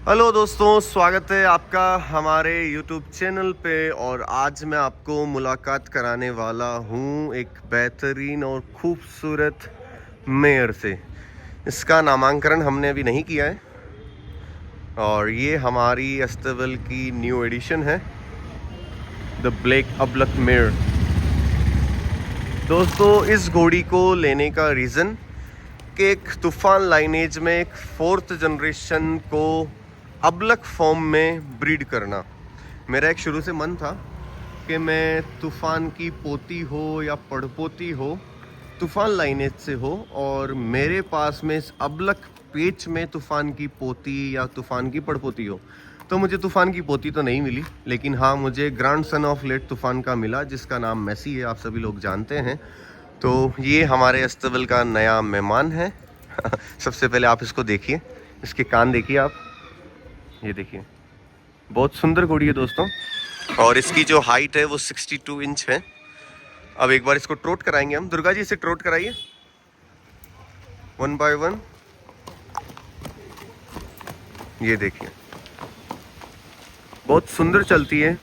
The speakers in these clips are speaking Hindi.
हेलो दोस्तों, स्वागत है आपका हमारे YouTube चैनल पे। और आज मैं आपको मुलाकात कराने वाला हूँ एक बेहतरीन और खूबसूरत मेयर से। इसका नामांकन हमने अभी नहीं किया है और ये हमारी अस्तबल की न्यू एडिशन है, द ब्लैक अबलक मेयर। दोस्तों, इस घोड़ी को लेने का रीज़न कि एक तूफ़ान लाइनेज में एक 4th जनरेशन को अबलक फॉर्म में ब्रीड करना मेरा एक शुरू से मन था कि मैं तूफ़ान की पोती हो या पड़पोती हो, तूफ़ान लाइनेज से हो, और मेरे पास में इस अबलक पेच में तूफ़ान की पोती या तूफ़ान की पड़पोती हो। तो मुझे तूफ़ान की पोती तो नहीं मिली, लेकिन हाँ, मुझे ग्रैंड सन ऑफ लेट तूफ़ान का मिला, जिसका नाम मैसी है, आप सभी लोग जानते हैं। तो ये हमारे अस्तबल का नया मेहमान है। सबसे पहले आप इसको देखिए, इसके कान देखिए आप, ये देखिए, बहुत सुंदर घोड़ी है दोस्तों। और इसकी जो हाइट है वो 62 इंच है। अब एक बार इसको ट्रोट कराएंगे हम। दुर्गा जी, इसे ट्रोट कराइए 1 बाय 1। ये देखिए, बहुत सुंदर चलती है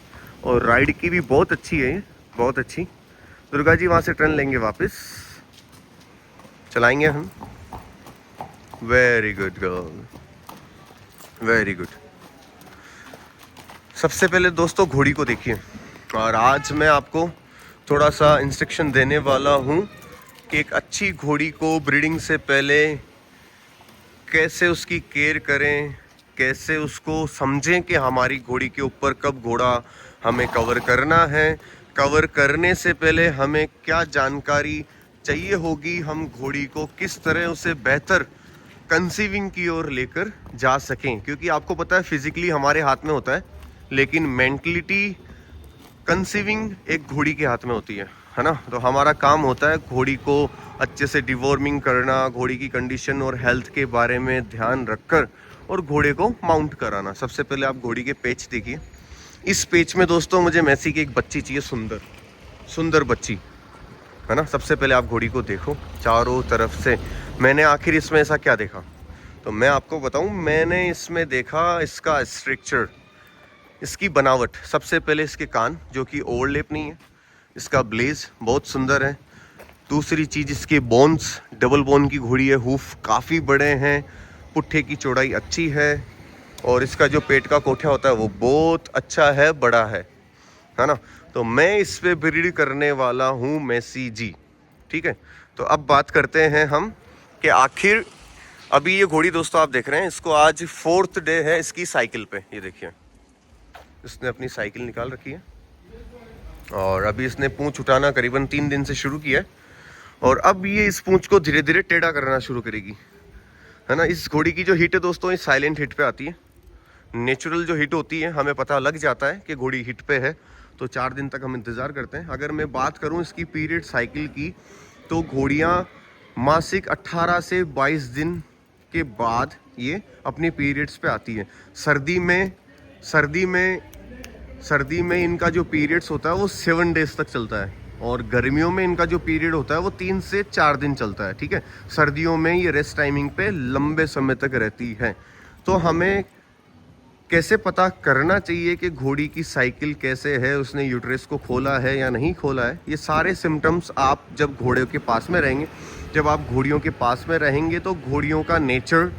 और राइड की भी बहुत अच्छी है, बहुत अच्छी। दुर्गा जी, वहाँ से टर्न लेंगे, वापस चलाएंगे हम। Very good girl, very good. सबसे पहले दोस्तों घोड़ी को देखिए, और आज मैं आपको थोड़ा सा इंस्ट्रक्शन देने वाला हूँ कि एक अच्छी घोड़ी को ब्रीडिंग से पहले कैसे उसकी केयर करें, कैसे उसको समझें कि हमारी घोड़ी के ऊपर कब घोड़ा हमें कवर करना है। कवर करने से पहले हमें क्या जानकारी चाहिए होगी, हम घोड़ी को किस तरह उसे बेहतर कंसीविंग की ओर लेकर जा सकें। क्योंकि आपको पता है, फिजिकली हमारे हाथ में होता है, लेकिन मेंटलिटी कंसीविंग एक घोड़ी के हाथ में होती है ना। तो हमारा काम होता है घोड़ी को अच्छे से डिवॉर्मिंग करना, घोड़ी की कंडीशन और हेल्थ के बारे में ध्यान रखकर और घोड़े को माउंट कराना। सबसे पहले आप घोड़ी के पेच देखिए। इस पेच में दोस्तों मुझे मैसी की एक बच्ची चाहिए, सुंदर सुंदर बच्ची, है ना। सबसे पहले आप घोड़ी को देखो चारों तरफ से। मैंने आखिर इसमें ऐसा क्या देखा, तो मैं आपको बताऊं। मैंने इसमें देखा इसका स्ट्रक्चर, इसकी बनावट। सबसे पहले इसके कान, जो कि ओवरलैप नहीं है। इसका ब्लेज बहुत सुंदर है। दूसरी चीज़, इसके बोन्स, डबल बोन की घोड़ी है, हूफ काफ़ी बड़े हैं, पुट्ठे की चौड़ाई अच्छी है, और इसका जो पेट का कोठा होता है वो बहुत अच्छा है, बड़ा है ना। तो मैं इस पे ब्रीड करने वाला हूँ मैसी जी, ठीक है। तो अब बात करते हैं हम कि आखिर अभी ये घोड़ी दोस्तों आप देख रहे हैं, इसको आज 4th डे है इसकी साइकिल पे। ये देखिए, इसने अपनी साइकिल निकाल रखी है और अभी इसने पूंछ उठाना करीबन 3 दिन से शुरू किया है, और अब ये इस पूंछ को धीरे धीरे टेढ़ा करना शुरू करेगी, है ना। इस घोड़ी की जो हिट है दोस्तों, ये साइलेंट हिट पे आती है। नेचुरल जो हिट होती है, हमें पता लग जाता है कि घोड़ी हिट पे है, तो 4 दिन तक हम इंतज़ार करते हैं। अगर मैं बात करूं इसकी पीरियड साइकिल की, तो घोड़ियां मासिक 18 से 22 दिन के बाद ये अपने पीरियड्स पे आती है। सर्दी में इनका जो पीरियड्स होता है वो 7 डेज तक चलता है, और गर्मियों में इनका जो पीरियड होता है वो 3 से 4 दिन चलता है, ठीक है। सर्दियों में ये रेस्ट टाइमिंग पे लंबे समय तक रहती है। तो हमें कैसे पता करना चाहिए कि घोड़ी की साइकिल कैसे है, उसने यूट्रस को खोला है या नहीं खोला है, ये सारे सिम्टम्स आप जब घोड़े के पास में रहेंगे, जब आप घोड़ियों के पास में रहेंगे, तो घोड़ियों का नेचर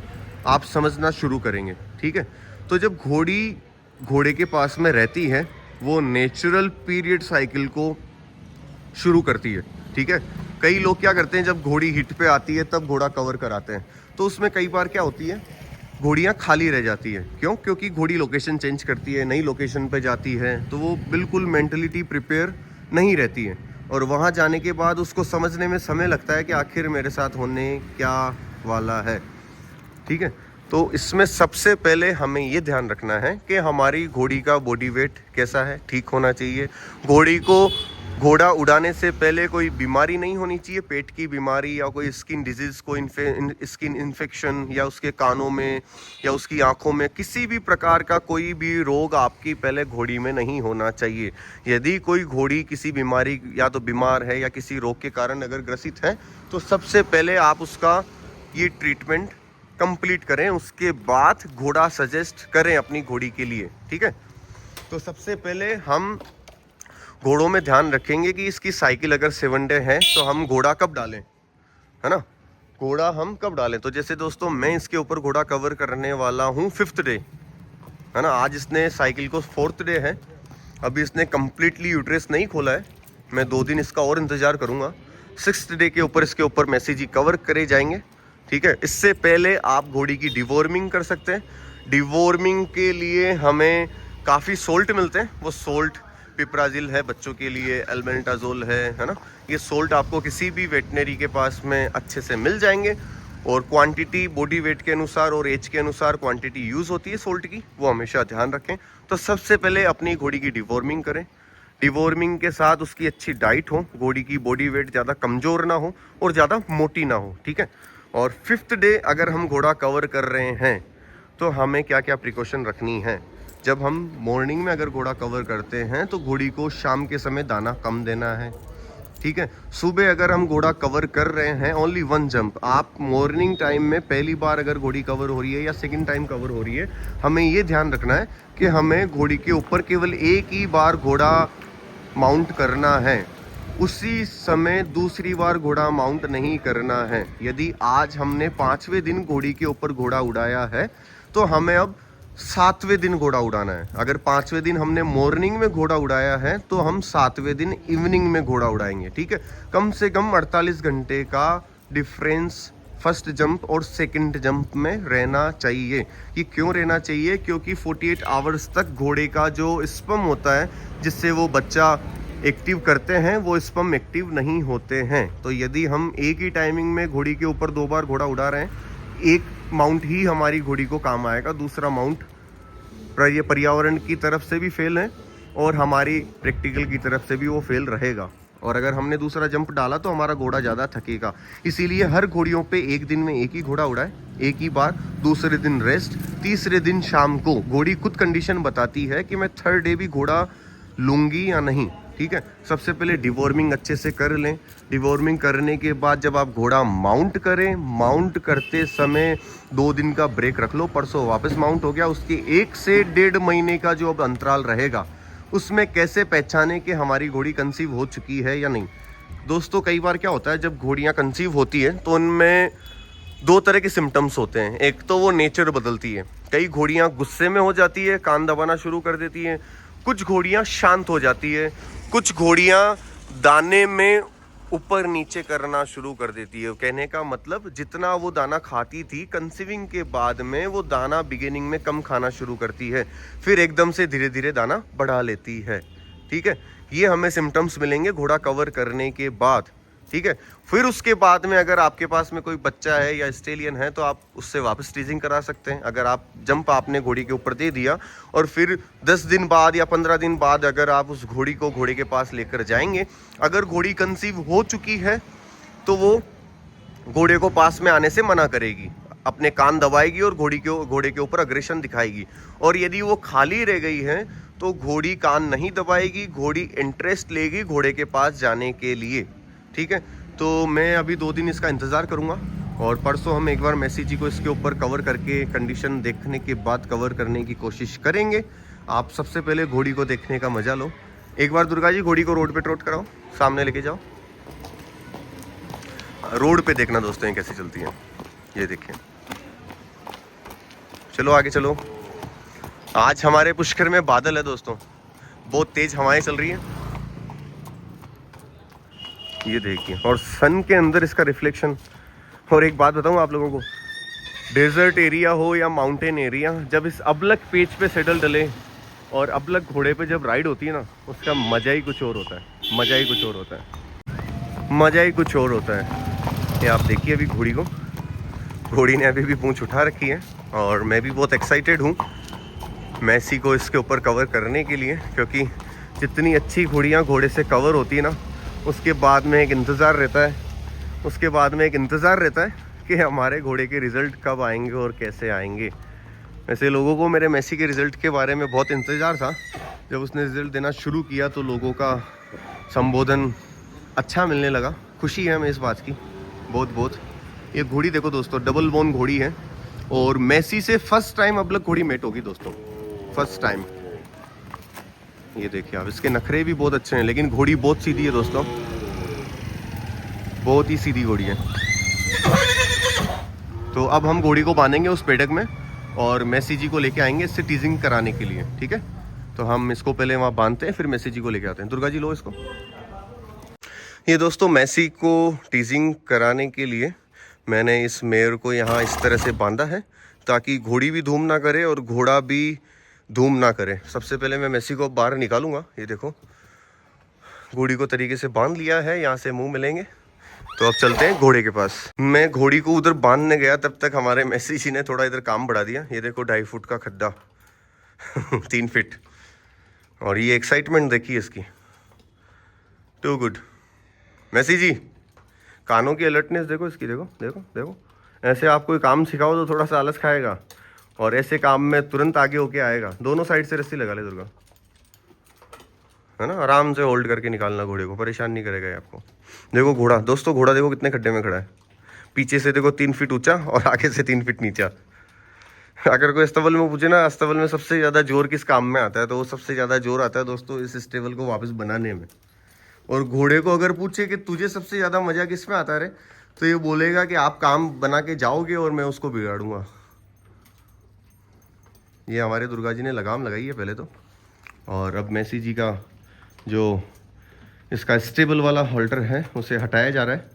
आप समझना शुरू करेंगे, ठीक है। तो जब घोड़ी घोड़े के पास में रहती है, वो नेचुरल पीरियड साइकिल को शुरू करती है, ठीक है। कई लोग क्या करते हैं, जब घोड़ी हिट पे आती है तब घोड़ा कवर कराते हैं, तो उसमें कई बार क्या होती है, घोड़ियाँ खाली रह जाती है। क्यों? क्योंकि घोड़ी लोकेशन चेंज करती है, नई लोकेशन पे जाती है, तो वो बिल्कुल मेंटलिटी प्रिपेयर नहीं रहती है, और वहाँ जाने के बाद उसको समझने में समय लगता है कि आखिर मेरे साथ होने क्या वाला है, ठीक है। तो इसमें सबसे पहले हमें ये ध्यान रखना है कि हमारी घोड़ी का बॉडी वेट कैसा है, ठीक होना चाहिए। घोड़ी को घोड़ा उड़ाने से पहले कोई बीमारी नहीं होनी चाहिए, पेट की बीमारी या कोई स्किन डिजीज़, कोई स्किन इन्फेक्शन, या उसके कानों में या उसकी आंखों में किसी भी प्रकार का कोई भी रोग आपकी पहले घोड़ी में नहीं होना चाहिए। यदि कोई घोड़ी किसी बीमारी या तो बीमार है या किसी रोग के कारण अगर ग्रसित है, तो सबसे पहले आप उसका ये ट्रीटमेंट कंप्लीट करें, उसके बाद घोड़ा सजेस्ट करें अपनी घोड़ी के लिए। ठीक है, तो सबसे पहले हम घोड़ों में ध्यान रखेंगे कि इसकी साइकिल अगर 7 डे है तो हम घोड़ा कब डालें, है ना, घोड़ा हम कब डालें। तो जैसे दोस्तों मैं इसके ऊपर घोड़ा कवर करने वाला हूँ 5th डे, है ना। आज इसने साइकिल को 4th डे है, अभी इसने कम्प्लीटली यूट्रस नहीं खोला है, मैं 2 दिन इसका और इंतज़ार करूँगा। 6th डे के ऊपर इसके ऊपर मैसेज ही कवर करे जाएंगे। ठीक है, इससे पहले आप घोड़ी की डिवॉर्मिंग कर सकते हैं। डिवॉर्मिंग के लिए हमें काफ़ी सोल्ट मिलते हैं, वो सोल्ट पिपराजिल है बच्चों के लिए, एल्बेंडाजोल है ना। ये सोल्ट आपको किसी भी वेटनरी के पास में अच्छे से मिल जाएंगे, और क्वांटिटी बॉडी वेट के अनुसार और एज के अनुसार क्वांटिटी यूज़ होती है सोल्ट की, वो हमेशा ध्यान रखें। तो सबसे पहले अपनी घोड़ी की डिवॉर्मिंग करें, डिवॉर्मिंग के साथ उसकी अच्छी डाइट हो, घोड़ी की बॉडी वेट ज़्यादा कमज़ोर ना हो और ज़्यादा मोटी ना हो। ठीक है, और 5th डे अगर हम घोड़ा कवर कर रहे हैं तो हमें क्या क्या प्रिकॉशन रखनी है। जब हम मॉर्निंग में अगर घोड़ा कवर करते हैं तो घोड़ी को शाम के समय दाना कम देना है। ठीक है, सुबह अगर हम घोड़ा कवर कर रहे हैं ओनली 1 जंप, आप मॉर्निंग टाइम में पहली बार अगर घोड़ी कवर हो रही है या सेकंड टाइम कवर हो रही है, हमें ये ध्यान रखना है कि हमें घोड़ी के ऊपर केवल एक ही बार घोड़ा माउंट करना है, उसी समय दूसरी बार घोड़ा माउंट नहीं करना है। यदि आज हमने 5वें दिन घोड़ी के ऊपर घोड़ा उड़ाया है तो हमें अब 7वें दिन घोड़ा उड़ाना है। अगर 5वें दिन हमने मॉर्निंग में घोड़ा उड़ाया है तो हम 7वें दिन इवनिंग में घोड़ा उड़ाएंगे। ठीक है, कम से कम 48 घंटे का डिफरेंस फर्स्ट जंप और सेकंड जंप में रहना चाहिए। ये क्यों रहना चाहिए? क्योंकि 48 आवर्स तक घोड़े का जो स्पर्म होता है जिससे वो बच्चा एक्टिव करते हैं, वो स्पर्म एक्टिव नहीं होते हैं। तो यदि हम एक ही टाइमिंग में घोड़ी के ऊपर 2 बार घोड़ा उड़ा रहे हैं, एक माउंट ही हमारी घोड़ी को काम आएगा, दूसरा माउंट ये पर्यावरण की तरफ से भी फेल है और हमारी प्रैक्टिकल की तरफ से भी वो फेल रहेगा। और अगर हमने दूसरा जंप डाला तो हमारा घोड़ा ज़्यादा थकेगा। इसीलिए हर घोड़ियों पे एक दिन में एक ही घोड़ा उड़ाए, एक ही बार, दूसरे दिन रेस्ट, तीसरे दिन शाम को घोड़ी खुद कंडीशन बताती है कि मैं 3rd डे भी घोड़ा लूँगी या नहीं। ठीक है, सबसे पहले डिवॉर्मिंग अच्छे से कर लें। डिवॉर्मिंग करने के बाद जब आप घोड़ा माउंट करें, माउंट करते समय 2 दिन का ब्रेक रख लो, परसों वापस माउंट हो गया, उसके 1 से 1.5 महीने का जो अब अंतराल रहेगा उसमें कैसे पहचाने कि हमारी घोड़ी कंसीव हो चुकी है या नहीं। दोस्तों कई बार क्या होता है, जब घोड़ियाँ कंसीव होती है तो उनमें 2 तरह के सिम्टम्स होते हैं। एक तो वो नेचर बदलती है, कई घोड़ियाँ गुस्से में हो जाती है, कान दबाना शुरू कर देती हैं, कुछ घोड़ियाँ शांत हो जाती है, कुछ घोड़ियाँ दाने में ऊपर नीचे करना शुरू कर देती है। कहने का मतलब जितना वो दाना खाती थी कंसीविंग के बाद में वो दाना बिगिनिंग में कम खाना शुरू करती है, फिर एकदम से धीरे धीरे दाना बढ़ा लेती है। ठीक है, ये हमें सिम्टम्स मिलेंगे घोड़ा कवर करने के बाद। ठीक है, फिर उसके बाद में अगर आपके पास में कोई बच्चा है या स्टेलियन है तो आप उससे वापस टीजिंग करा सकते हैं। अगर आप जंप आपने घोड़ी के ऊपर दे दिया और फिर 10 दिन बाद या 15 दिन बाद अगर आप उस घोड़ी को घोड़े के पास लेकर जाएंगे, अगर घोड़ी कंसीव हो चुकी है तो वो घोड़े को पास में आने से मना करेगी, अपने कान दबाएगी और घोड़े के ऊपर अग्रेशन दिखाएगी। और यदि वो खाली रह गई है तो घोड़ी कान नहीं दबाएगी, घोड़ी इंटरेस्ट लेगी घोड़े के पास जाने के लिए। ठीक है, तो मैं अभी 2 दिन इसका इंतज़ार करूँगा और परसों हम एक बार मैसी जी को इसके ऊपर कवर करके कंडीशन देखने के बाद कवर करने की कोशिश करेंगे। आप सबसे पहले घोड़ी को देखने का मज़ा लो। एक बार दुर्गा जी घोड़ी को रोड पे ट्रोट कराओ, सामने लेके जाओ, रोड पे देखना दोस्तों ये कैसे चलती है। ये देखिए, चलो आगे चलो। आज हमारे पुष्कर में बादल है दोस्तों, बहुत तेज़ हवाएं चल रही हैं, ये देखिए, और सन के अंदर इसका रिफ्लेक्शन। और एक बात बताऊं आप लोगों को, डेजर्ट एरिया हो या माउंटेन एरिया, जब इस अबलक पेज पे सेडल डले और अबलक घोड़े पे जब राइड होती है ना, उसका मज़ा ही कुछ और होता है, मज़ा ही कुछ और होता है, मज़ा ही कुछ और होता है। ये आप देखिए अभी घोड़ी को, घोड़ी ने अभी भी पूंछ उठा रखी है और मैं भी बहुत एक्साइटेड हूँ मैसी को इसके ऊपर कवर करने के लिए, क्योंकि जितनी अच्छी घोड़ियाँ घोड़े से कवर होती है ना, उसके बाद में एक इंतज़ार रहता है कि हमारे घोड़े के रिज़ल्ट कब आएंगे और कैसे आएंगे। वैसे लोगों को मेरे मैसी के रिज़ल्ट के बारे में बहुत इंतज़ार था। जब उसने रिज़ल्ट देना शुरू किया तो लोगों का संबोधन अच्छा मिलने लगा, खुशी है हमें इस बात की बहुत बहुत। ये घोड़ी देखो दोस्तों, डबल बोन घोड़ी है, और मेसी से फर्स्ट टाइम अब घोड़ी मेट होगी दोस्तों, फर्स्ट टाइम। ये देखिए आप, इसके नखरे भी बहुत अच्छे हैं, लेकिन घोड़ी बहुत सीधी है दोस्तों, बहुत ही सीधी घोड़ी है। तो अब हम घोड़ी को बांधेंगे उस पेडक में और मेसी जी को लेके आएंगे इससे टीजिंग कराने के लिए, ठीक है। तो हम इसको पहले वहाँ बांधते हैं, फिर मेसी जी को लेके आते हैं। दुर्गा जी लो इसको। ये दोस्तों मेसी को टीजिंग कराने के लिए मैंने इस मेयर को यहाँ इस तरह से बांधा है ताकि घोड़ी भी धूम ना करे और घोड़ा भी धूम ना करे। सबसे पहले मैं मेसी को बाहर निकालूंगा। ये देखो घोड़ी को तरीके से बांध लिया है, यहाँ से मुंह मिलेंगे। तो अब चलते हैं घोड़े के पास। मैं घोड़ी को उधर बांधने गया, तब तक हमारे मेसी जी ने थोड़ा इधर काम बढ़ा दिया। ये देखो 2.5 फुट का खड्डा 3 फीट, और ये एक्साइटमेंट देखिए इसकी, टू गुड। मेसी जी कानों की अलर्टनेस देखो इसकी, देखो देखो देखो। ऐसे आप कोई काम सिखाओ तो थोड़ा सा आलस खाएगा, और ऐसे काम में तुरंत आगे होके आएगा। दोनों साइड से रस्सी लगा ले दुर्गा, है ना। आराम से होल्ड करके निकालना, घोड़े को परेशान नहीं करेगा ये आपको। देखो घोड़ा दोस्तों, घोड़ा देखो कितने खड्डे में खड़ा है। पीछे से देखो 3 फीट ऊंचा और आगे से 3 फीट नीचा। अगर कोई अस्तबल में पूछे ना, अस्तबल में सबसे ज़्यादा जोर किस काम में आता है, तो वो सबसे ज़्यादा जोर आता है दोस्तों इस स्टेबल को वापस बनाने में। और घोड़े को अगर पूछे कि तुझे सबसे ज़्यादा मज़ा किस में आता है, तो ये बोलेगा कि आप काम बना के जाओगे और मैं उसको बिगाड़ूंगा। ये हमारे दुर्गा जी ने लगाम लगाई है पहले तो, और अब मेसी जी का जो इसका स्टेबल वाला होल्डर है उसे हटाया जा रहा है।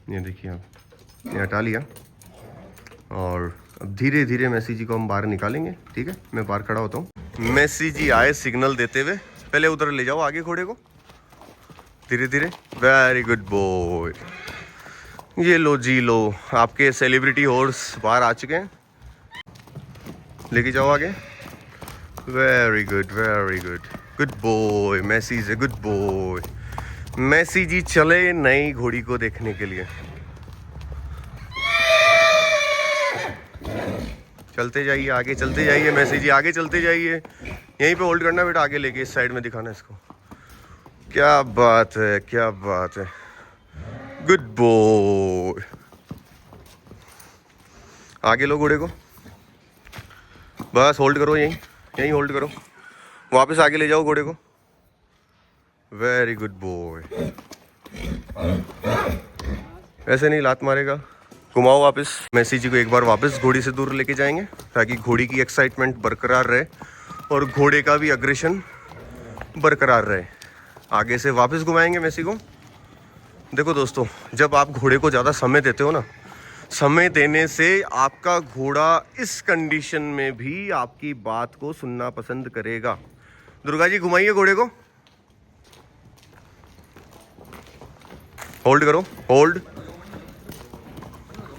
ये देखिए आप, ये हटा लिया, और अब धीरे धीरे मेसी जी को हम बाहर निकालेंगे, ठीक है। मैं बाहर खड़ा होता हूँ। मेसी जी आए सिग्नल देते हुए, पहले उधर ले जाओ आगे घोड़े को, धीरे धीरे। Very good boy. ये लो जी लो, आपके सेलिब्रिटी हॉर्स बाहर आ चुके हैं, लेके जाओ आगे। Very good very good, good boy. Messi is a good boy. Messi ji चले नई घोड़ी को देखने के लिए। चलते जाइए आगे, चलते जाइए मेसी जी, आगे चलते जाइए। यहीं पे होल्ड करना बेटा, आगे लेके इस साइड में दिखाना इसको। क्या बात है, क्या बात है, गुड बॉय। आगे लो घोड़े को, बस होल्ड करो, यहीं यहीं होल्ड करो। वापस आगे ले जाओ घोड़े को। Very good boy. ऐसे नहीं लात मारेगा, घुमाओ वापस। मेसी जी को एक बार वापस घोड़ी से दूर लेके जाएंगे ताकि घोड़ी की एक्साइटमेंट बरकरार रहे और घोड़े का भी अग्रेशन बरकरार रहे। आगे से वापस घुमाएंगे मेसी को। देखो दोस्तों, जब आप घोड़े को ज़्यादा समय देते हो ना, समय देने से आपका घोड़ा इस कंडीशन में भी आपकी बात को सुनना पसंद करेगा। दुर्गा जी घुमाइए घोड़े को, होल्ड करो, होल्ड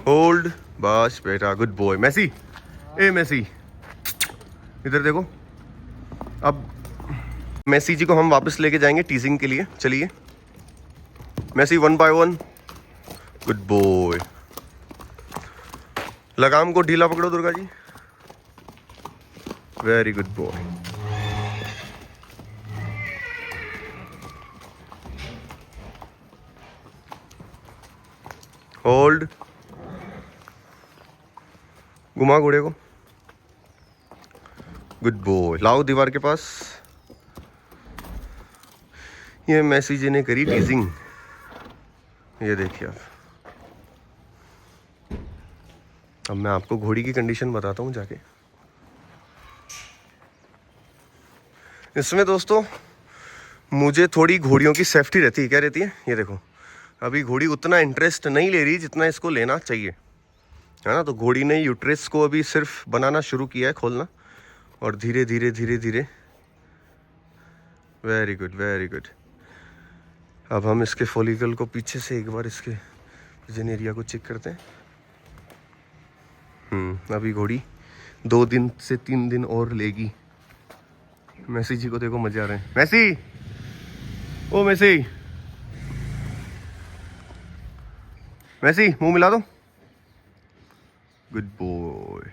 होल्ड, बस बेटा, गुड बॉय। मेसी, ए मेसी इधर देखो। अब मेसी जी को हम वापस लेके जाएंगे टीजिंग के लिए। चलिए मेसी, 1 बाय 1, गुड बॉय। लगाम को ढीला पकड़ो Durga ji, very good boy. Hold, घुमा घोड़े को, गुड बॉय। लाओ दीवार के पास। ये मेसी जी ने करी टीजिंग, ये देखिए आप। अब मैं आपको घोड़ी की कंडीशन बताता हूँ जाके। इसमें दोस्तों मुझे थोड़ी घोड़ियों की सेफ्टी रहती है। क्या रहती है? ये देखो, अभी घोड़ी उतना इंटरेस्ट नहीं ले रही जितना इसको लेना चाहिए, है ना। तो घोड़ी ने यूट्रस को अभी सिर्फ बनाना शुरू किया है, खोलना, और धीरे धीरे धीरे धीरे। Very good very good. अब हम इसके फॉलिकल को पीछे से एक बार इसके विजन एरिया को चेक करते हैं। अभी घोड़ी 2 दिन से 3 दिन और लेगी। मेसी जी को देखो मजे आ रहे हैं। मेसी, ओ मेसी, मेसी मुंह मिला दो, गुड बॉय।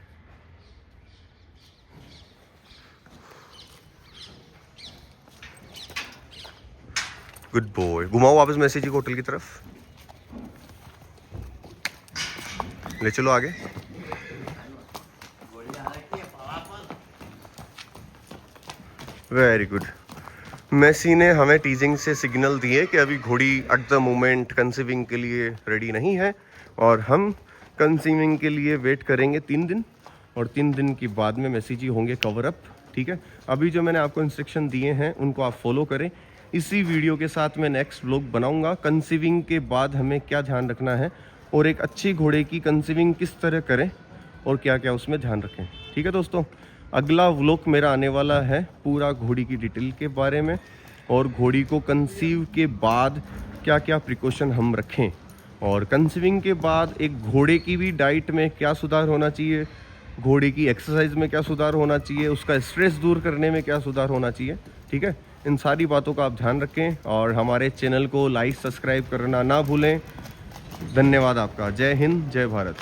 Good boy. घुमाओ वापस मेसी जी को होटल की तरफ, ले चलो आगे। Very good. मेसी ने हमें टीजिंग से सिग्नल दिए कि अभी घोड़ी एट द मोमेंट कंसीविंग के लिए रेडी नहीं है और हम कंसीविंग के लिए वेट करेंगे 3 दिन, और 3 दिन के बाद में मेसी जी होंगे कवर अप। ठीक है, अभी जो मैंने आपको इंस्ट्रक्शन दिए हैं उनको आप फॉलो करें। इसी वीडियो के साथ मैं नेक्स्ट व्लॉग बनाऊंगा कंसीविंग के बाद हमें क्या ध्यान रखना है और एक अच्छी घोड़े की कंसीविंग किस तरह करें और क्या क्या उसमें ध्यान रखें। ठीक है दोस्तों, अगला व्लॉग मेरा आने वाला है पूरा घोड़ी की डिटेल के बारे में और घोड़ी को कंसीव के बाद क्या क्या प्रिकॉशन हम रखें और कंसीविंग के बाद एक घोड़े की भी डाइट में क्या सुधार होना चाहिए, घोड़े की एक्सरसाइज में क्या सुधार होना चाहिए, उसका स्ट्रेस दूर करने में क्या सुधार होना चाहिए। ठीक है, इन सारी बातों का आप ध्यान रखें और हमारे चैनल को लाइक सब्सक्राइब करना ना भूलें। धन्यवाद आपका। जय हिंद, जय भारत।